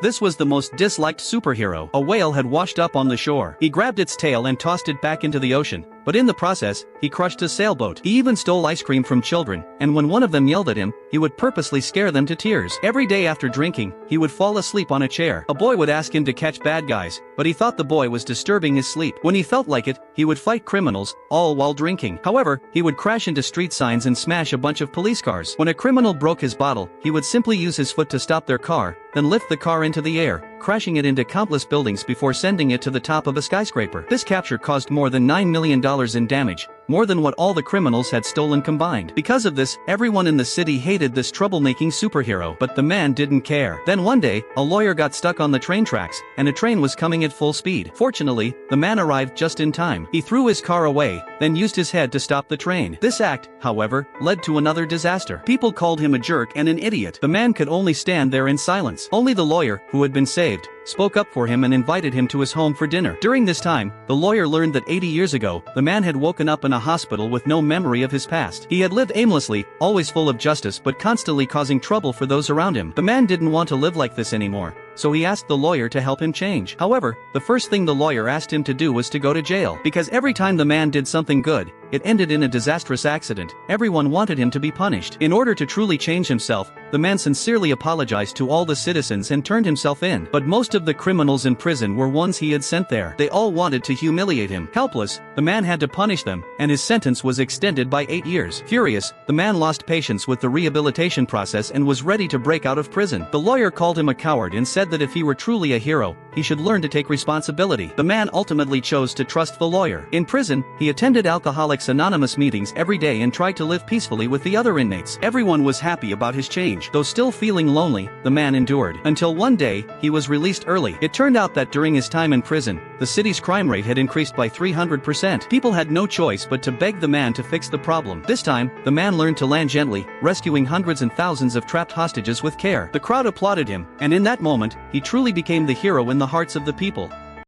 This was the most disliked superhero. A whale had washed up on the shore. He grabbed its tail and tossed it back into the ocean, but in the process, he crushed a sailboat. He even stole ice cream from children, and when one of them yelled at him, he would purposely scare them to tears. Every day after drinking, he would fall asleep on a chair. A boy would ask him to catch bad guys, but he thought the boy was disturbing his sleep. When he felt like it, he would fight criminals, all while drinking. However, he would crash into street signs and smash a bunch of police cars. When a criminal broke his bottle, he would simply use his foot to stop their car, then lift the car into the air, crashing it into countless buildings before sending it to the top of a skyscraper. This capture caused more than $9 million in damage, more than what all the criminals had stolen combined. Because of this, everyone in the city hated this troublemaking superhero, but the man didn't care. Then one day, a lawyer got stuck on the train tracks, and a train was coming at full speed. Fortunately, the man arrived just in time. He threw his car away, then used his head to stop the train. This act, however, led to another disaster. People called him a jerk and an idiot. The man could only stand there in silence. Only the lawyer, who had been saved, spoke up for him and invited him to his home for dinner. During this time, the lawyer learned that 80 years ago, the man had woken up in a hospital with no memory of his past. He had lived aimlessly, always full of justice but constantly causing trouble for those around him. The man didn't want to live like this anymore, so he asked the lawyer to help him change. However, the first thing the lawyer asked him to do was to go to jail. Because every time the man did something good, it ended in a disastrous accident. Everyone wanted him to be punished. In order to truly change himself, the man sincerely apologized to all the citizens and turned himself in. But most of the criminals in prison were ones he had sent there. They all wanted to humiliate him. Helpless, the man had to punish them, and his sentence was extended by 8 years. Furious, the man lost patience with the rehabilitation process and was ready to break out of prison. The lawyer called him a coward and said that if he were truly a hero, he should learn to take responsibility. The man ultimately chose to trust the lawyer. In prison, he attended Alcoholics Anonymous meetings every day and tried to live peacefully with the other inmates. Everyone was happy about his change. Though still feeling lonely, the man endured. Until one day, he was released early. It turned out that during his time in prison, the city's crime rate had increased by 300%. People had no choice but to beg the man to fix the problem. This time, the man learned to land gently, rescuing hundreds and thousands of trapped hostages with care. The crowd applauded him, and in that moment, he truly became the hero in the hearts of the people.